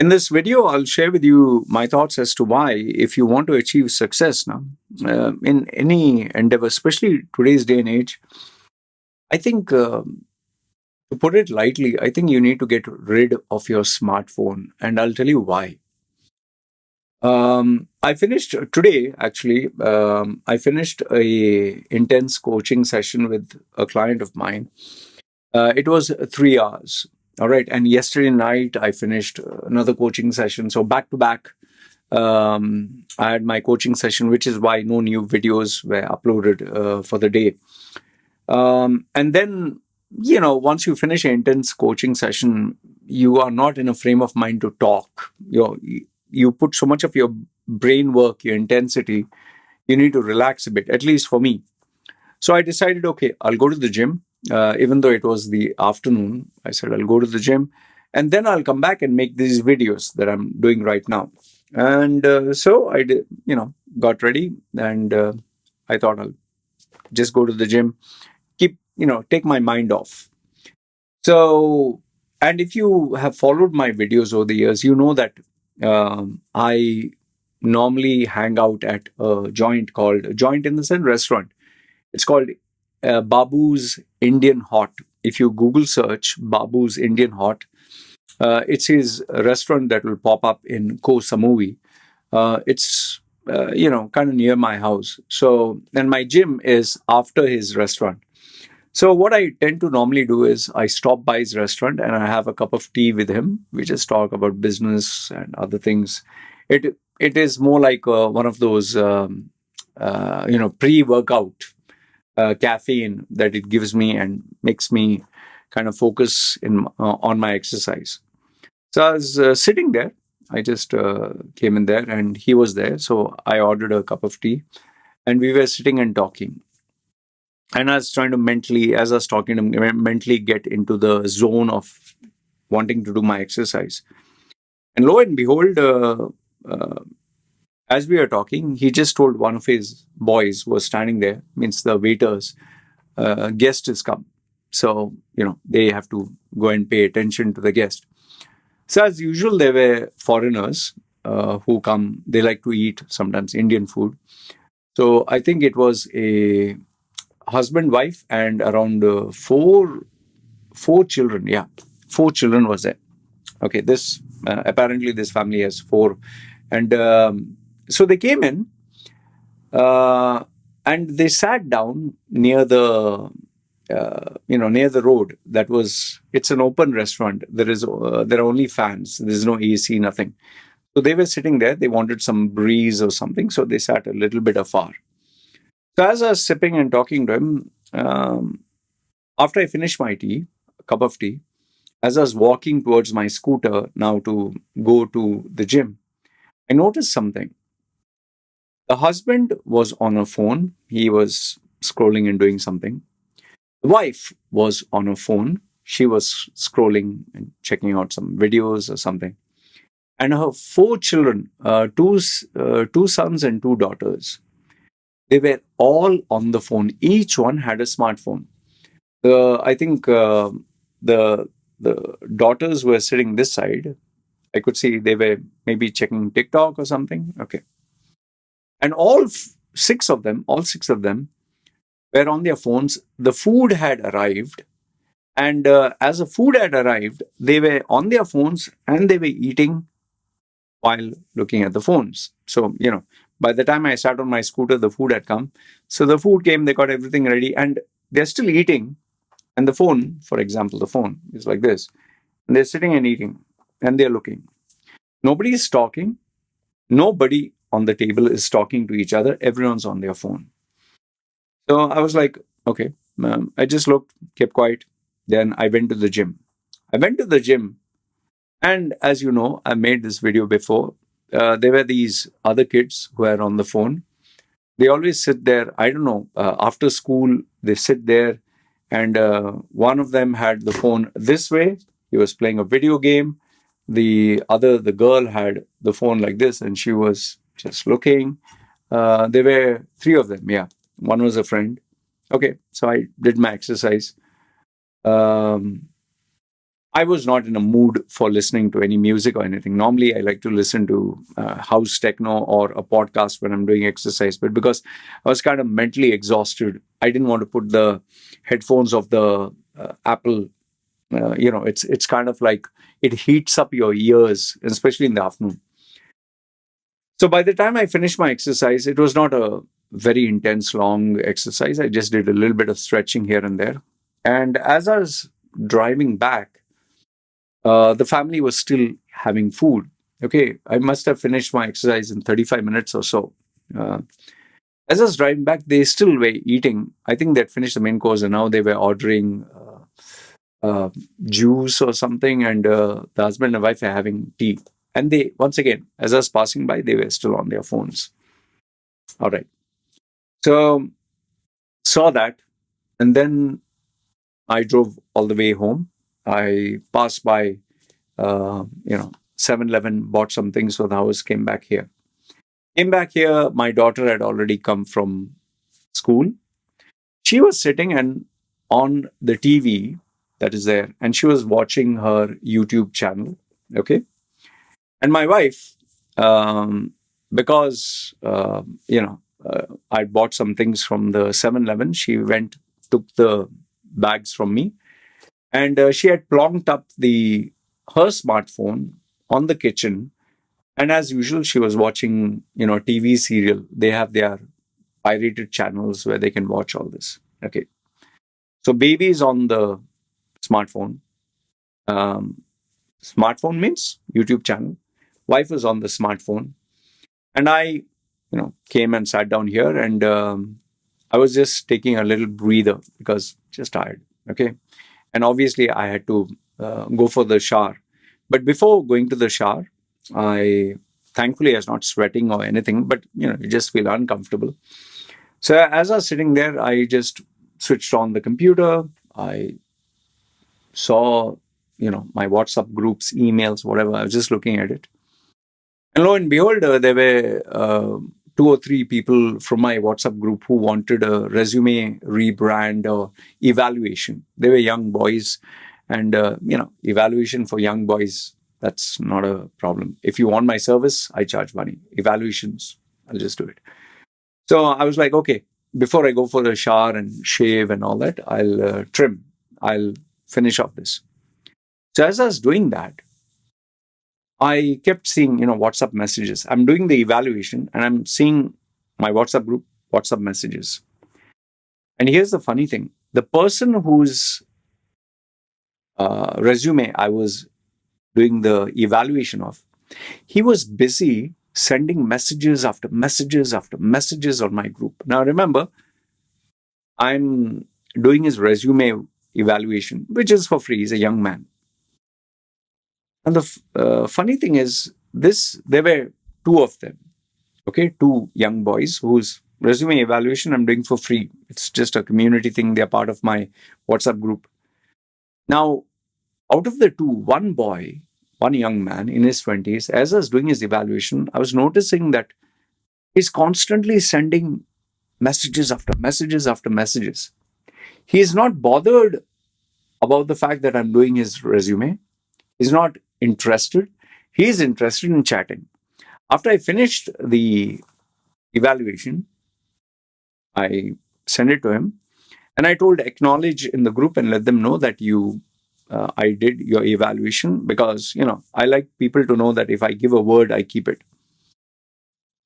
In this video, I'll share with you my thoughts as to why, if you want to achieve success now in any endeavor, especially today's day and age, I think, to put it lightly, I think you need to get rid of your smartphone, and I'll tell you why. I finished today, actually. I finished a intense coaching session with a client of mine. It was 3 hours. All right. And yesterday night, I finished another coaching session. So back to back, I had my coaching session, which is why no new videos were uploaded for the day. And then, once you finish an intense coaching session, you are not in a frame of mind to talk. You put so much of your brain work, your intensity, you need to relax a bit, at least for me. So I decided, okay, I'll go to the gym. Even though it was the afternoon, I said, I'll go to the gym and then I'll come back and make these videos that I'm doing right now. And so I did, got ready, and I thought I'll just go to the gym, take my mind off. So, and if you have followed my videos over the years, you know that I normally hang out at a joint in the sense restaurant. It's called Babu's Indian Hot. If you Google search Babu's Indian Hot, it's his restaurant that will pop up in Koh Samui. It's kind of near my house. So, and my gym is after his restaurant. So what I tend to normally do is I stop by his restaurant and I have a cup of tea with him. We just talk about business and other things. It is more like one of those pre-workout caffeine that it gives me and makes me kind of focus on my exercise. So I was sitting there. I just came in there and he was there. So I ordered a cup of tea and we were sitting and talking. And I was trying to mentally get into the zone of wanting to do my exercise. And lo and behold, as we were talking, he just told one of his boys who was standing there, means the waiters, guest has come. So, they have to go and pay attention to the guest. So as usual, there were foreigners who come. They like to eat sometimes Indian food. So I think it was a husband, wife, and around four children. Yeah, 4 children was there. Okay, this apparently this family has 4, and so they came in, and they sat down near the near the road. It's an open restaurant. There are only fans. There's no AC, nothing. So they were sitting there. They wanted some breeze or something, so they sat a little bit afar. So as I was sipping and talking to him, after I finished my cup of tea, as I was walking towards my scooter now to go to the gym, I noticed something. The husband was on a phone. He was scrolling and doing something. The wife was on her phone. She was scrolling and checking out some videos or something. And her 4 children, two sons and 2 daughters, they were all on the phone. Each one had a smartphone. I think the daughters were sitting this side. I could see they were maybe checking TikTok or something. Okay. And all 6 of them were on their phones. The food had arrived. And as the food had arrived, they were on their phones and they were eating while looking at the phones. So, by the time I sat on my scooter, the food had come. So the food came, they got everything ready, and they're still eating. And the phone, for example, the phone is like this. And they're sitting and eating, and they're looking. Nobody is talking. Nobody on the table is talking to each other. Everyone's on their phone. So I was like, okay. I just looked, kept quiet. Then I went to the gym. And as you know, I made this video before. There were these other kids who were on the phone. They always sit there. I don't know. After school, they sit there. And one of them had the phone this way. He was playing a video game. The girl had the phone like this, and she was just looking. There were 3 of them. Yeah. One was a friend. Okay. So I did my exercise. I was not in a mood for listening to any music or anything. Normally, I like to listen to house techno or a podcast when I'm doing exercise. But because I was kind of mentally exhausted, I didn't want to put the headphones of the Apple. It's kind of like it heats up your ears, especially in the afternoon. So by the time I finished my exercise, it was not a very intense, long exercise. I just did a little bit of stretching here and there. And as I was driving back, the family was still having food. Okay, I must have finished my exercise in 35 minutes or so. Uh, as I was driving back, they still were eating. I think they'd finished the main course and now they were ordering juice or something, and the husband and wife are having tea. And they, once again, as I was passing by, they were still on their phones. All right. So, saw that. And then I drove all the way home. I passed by, 7-Eleven, bought some things for the house, came back here. Came back here, my daughter had already come from school. She was sitting and on the TV that is there, and she was watching her YouTube channel. Okay. And my wife, because, I bought some things from the 7-Eleven, she went, took the bags from me, and she had plonked up her smartphone on the kitchen. And as usual, she was watching, TV serial. They have their pirated channels where they can watch all this. Okay. So baby is on the smartphone. Um, Smartphone means YouTube channel. Wife was on the smartphone. And I, came and sat down here, and I was just taking a little breather because just tired. Okay. And obviously I had to go for the shower. But before going to the shower, thankfully I was not sweating or anything, but you just feel uncomfortable. So as I was sitting there, I just switched on the computer. I saw, my WhatsApp groups, emails, whatever. I was just looking at it. And lo and behold, there were two or three people from my WhatsApp group who wanted a resume rebrand or evaluation. They were young boys, and evaluation for young boys, that's not a problem. If you want my service, I charge money. Evaluations, I'll just do it. So I was like, okay, before I go for a shower and shave and all that, I'll trim. I'll finish off this. So as I was doing that, I kept seeing, WhatsApp messages. I'm doing the evaluation and I'm seeing my WhatsApp group, WhatsApp messages. And here's the funny thing. The person whose resume I was doing the evaluation of, he was busy sending messages after messages after messages on my group. Now remember, I'm doing his resume evaluation, which is for free. He's a young man. And the funny thing is, there were two of them, okay, two young boys whose resume evaluation I'm doing for free. It's just a community thing. They're part of my WhatsApp group. Now, out of the two, one boy, one young man in his 20s, as I was doing his evaluation, I was noticing that he's constantly sending messages after messages after messages. He's not bothered about the fact that I'm doing his resume. He's not interested. He's interested in chatting. After I finished the evaluation, I sent it to him and I told acknowledge in the group and let them know that I did your evaluation because, I like people to know that if I give a word, I keep it.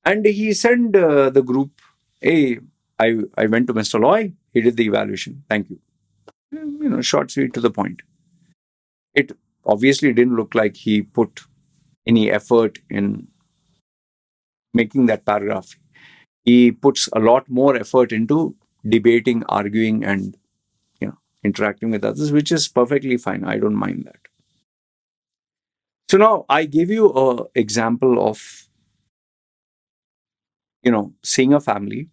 And he sent the group, hey, I went to Mr. Loy. He did the evaluation. Thank you. Short, sweet, to the point. It obviously didn't look like he put any effort in making that paragraph. He puts a lot more effort into debating, arguing, and interacting with others, which is perfectly fine. I don't mind that. So now I gave you an example of seeing a family,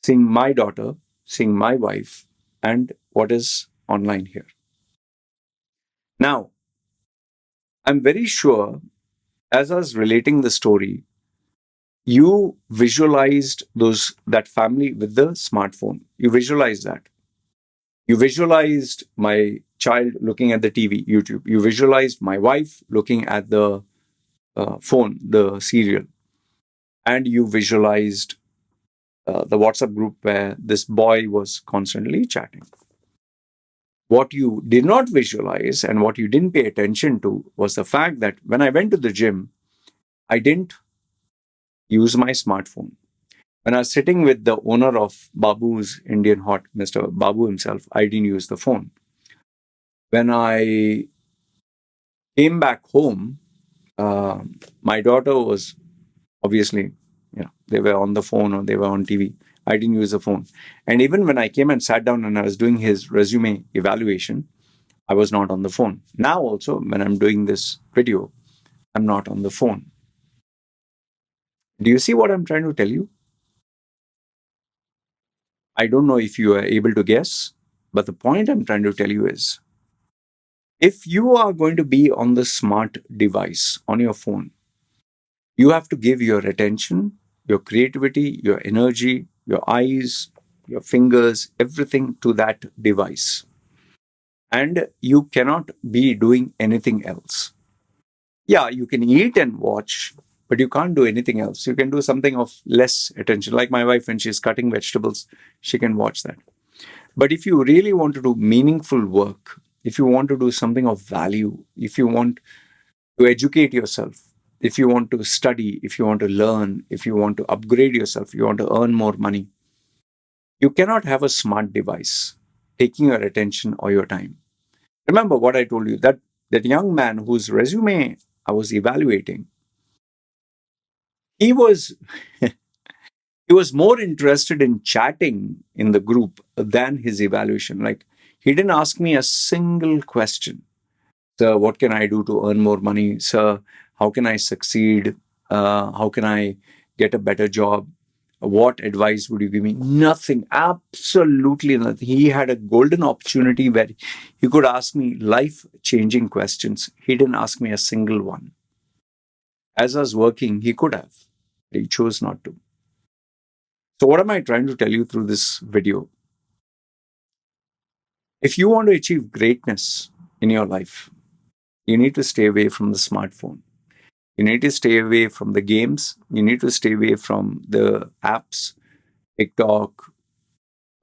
seeing my daughter, seeing my wife, and what is online here. Now, I'm very sure as I was relating the story, you visualized that family with the smartphone. You visualized that. You visualized my child looking at the TV, YouTube. You visualized my wife looking at the phone, the serial. And you visualized the WhatsApp group where this boy was constantly chatting. What you did not visualize and what you didn't pay attention to was the fact that when I went to the gym, I didn't use my smartphone. When I was sitting with the owner of Babu's Indian Hot, Mr. Babu himself, I didn't use the phone. When I came back home, my daughter was obviously, they were on the phone or they were on TV. I didn't use the phone. And even when I came and sat down and I was doing his resume evaluation, I was not on the phone. Now also, when I'm doing this video, I'm not on the phone. Do you see what I'm trying to tell you? I don't know if you are able to guess, but the point I'm trying to tell you is, if you are going to be on the smart device on your phone, you have to give your attention, your creativity, your energy, your eyes, your fingers, everything to that device. And you cannot be doing anything else. Yeah, you can eat and watch, but you can't do anything else. You can do something of less attention. Like my wife, when she's cutting vegetables, she can watch that. But if you really want to do meaningful work, if you want to do something of value, if you want to educate yourself, if you want to study, if you want to learn, if you want to upgrade yourself, you want to earn more money, you cannot have a smart device taking your attention or your time. Remember what I told you, that young man whose resume I was evaluating, he was he was more interested in chatting in the group than his evaluation. Like, he didn't ask me a single question. Sir, what can I do to earn more money? Sir, how can I succeed? How can I get a better job? What advice would you give me? Nothing, absolutely nothing. He had a golden opportunity where he could ask me life-changing questions. He didn't ask me a single one. As I was working, he could have. He chose not to. So what am I trying to tell you through this video? If you want to achieve greatness in your life, you need to stay away from the smartphone. You need to stay away from the games. You need to stay away from the apps, TikTok,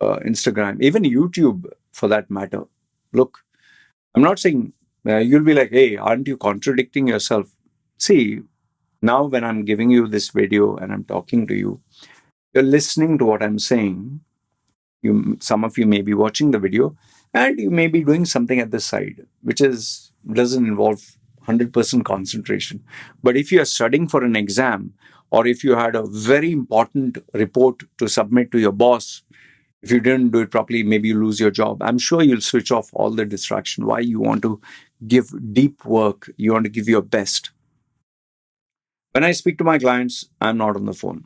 Instagram, even YouTube for that matter. Look, I'm not saying you'll be like, hey, aren't you contradicting yourself? See, now when I'm giving you this video and I'm talking to you, you're listening to what I'm saying. Some of you may be watching the video and you may be doing something at the side, which doesn't involve 100% concentration. But if you are studying for an exam, or if you had a very important report to submit to your boss, if you didn't do it properly, maybe you lose your job. I'm sure you'll switch off all the distraction. Why? You want to give deep work. You want to give your best. When I speak to my clients, I'm not on the phone.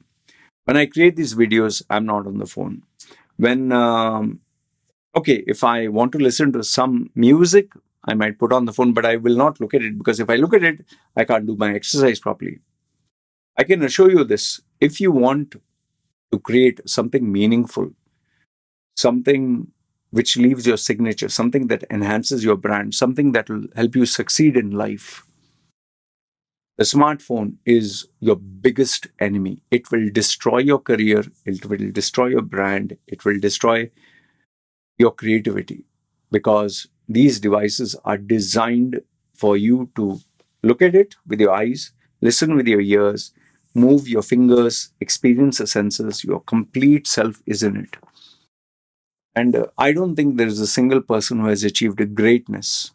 When I create these videos, I'm not on the phone. When okay, if I want to listen to some music, I might put on the phone, but I will not look at it, because if I look at it, I can't do my exercise properly. I can assure you this: if you want to create something meaningful, something which leaves your signature, something that enhances your brand, something that will help you succeed in life, the smartphone is your biggest enemy. It will destroy your career, it will destroy your brand, it will destroy your creativity, because these devices are designed for you to look at it with your eyes, listen with your ears, move your fingers, experience the senses. Your complete self is in it. And I don't think there is a single person who has achieved a greatness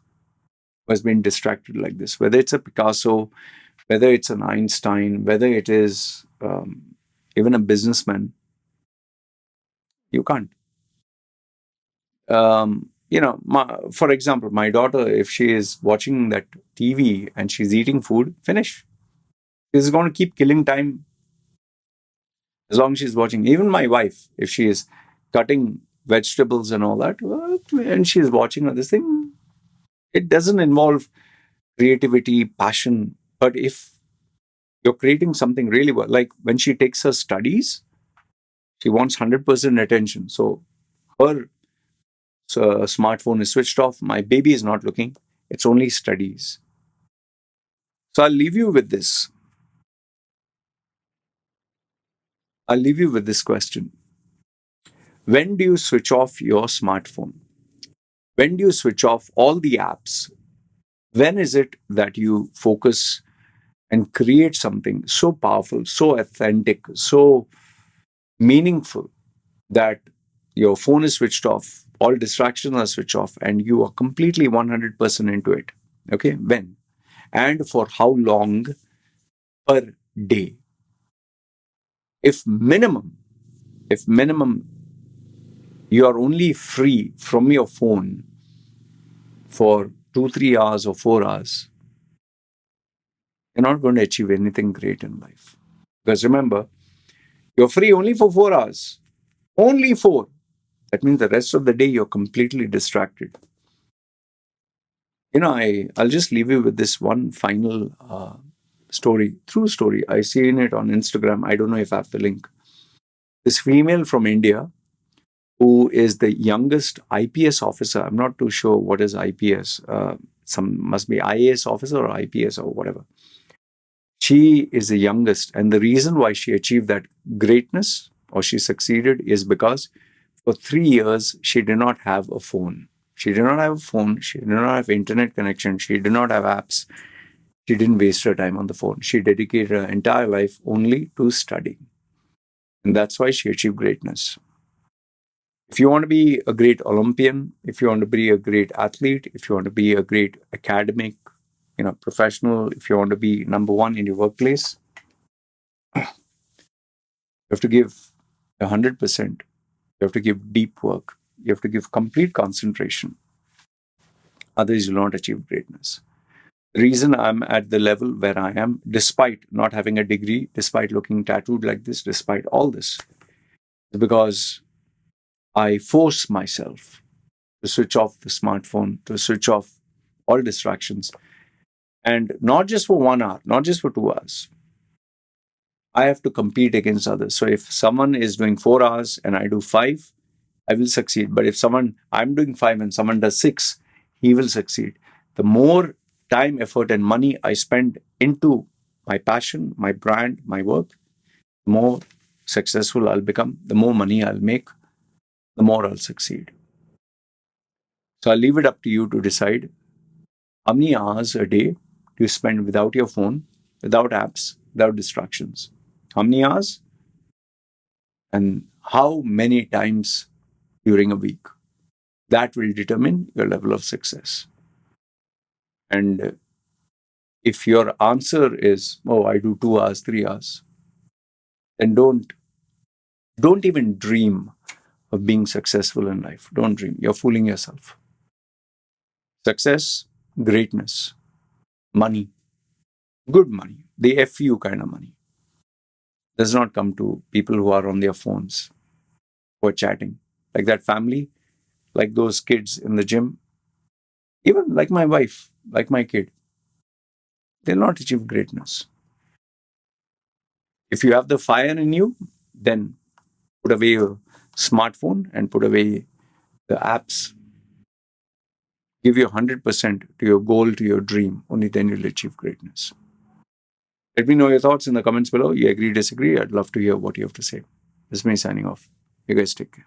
who has been distracted like this. Whether it's a Picasso, whether it's an Einstein, whether it is even a businessman, you can't. For example, my daughter, if she is watching that TV and she's eating food, finish. She's going to keep killing time as long as she's watching. Even my wife, if she is cutting vegetables and all that, and she's watching this thing, it doesn't involve creativity, passion. But if you're creating something really well, like when she takes her studies, she wants 100% attention. So her smartphone is switched off. My baby is not looking. It's only studies. So I'll leave you with this. I'll leave you with this question. When do you switch off your smartphone? When do you switch off all the apps? When is it that you focus and create something so powerful, so authentic, so meaningful that your phone is switched off, all distractions are switched off, and you are completely 100% into it? Okay, when? And for how long per day? If minimum, if minimum, you are only free from your phone for 2, 3 hours or 4 hours, you're not going to achieve anything great in life. Because remember, you're free only for 4 hours. Only 4. That means the rest of the day you're completely distracted. I'll just leave you with this one final story, true story. I seen it on Instagram. I don't know if I have the link. This female from India who is the youngest IPS officer. I'm not too sure what is IPS. Some must be IAS officer or IPS or whatever. She is the youngest, and the reason why she achieved that greatness or she succeeded is because for 3 years she did not have a phone. She did not have a phone. She did not have internet connection. She did not have apps. She didn't waste her time on the phone. She dedicated her entire life only to studying. And that's why she achieved greatness. If you want to be a great Olympian, if you want to be a great athlete, if you want to be a great academic, professional, if you want to be number one in your workplace, you have to give 100%. You have to give deep work. You have to give complete concentration. Otherwise, you will not achieve greatness. The reason I'm at the level where I am, despite not having a degree, despite looking tattooed like this, despite all this, is because I force myself to switch off the smartphone, to switch off all distractions. And not just for 1 hour, not just for 2 hours. I have to compete against others. So if someone is doing 4 hours and I do 5, I will succeed. But if I'm doing 5 and someone does 6, he will succeed. The more time, effort, and money I spend into my passion, my brand, my work, the more successful I'll become, the more money I'll make, the more I'll succeed. So I'll leave it up to you to decide how many hours a day do you spend without your phone, without apps, without distractions. How many hours? And how many times during a week? That will determine your level of success. And if your answer is, oh, I do 2 hours, 3 hours, then don't even dream of being successful in life. Don't dream. You're fooling yourself. Success, greatness, money, good money, the FU kind of money, does not come to people who are on their phones, who are chatting. Like that family, like those kids in the gym, even like my wife, like my kid, they'll not achieve greatness. If you have the fire in you, then put away your smartphone and put away the apps. Give your 100% to your goal, to your dream. Only then you'll achieve greatness. Let me know your thoughts in the comments below. You agree, disagree? I'd love to hear what you have to say. This is me signing off. You guys take care.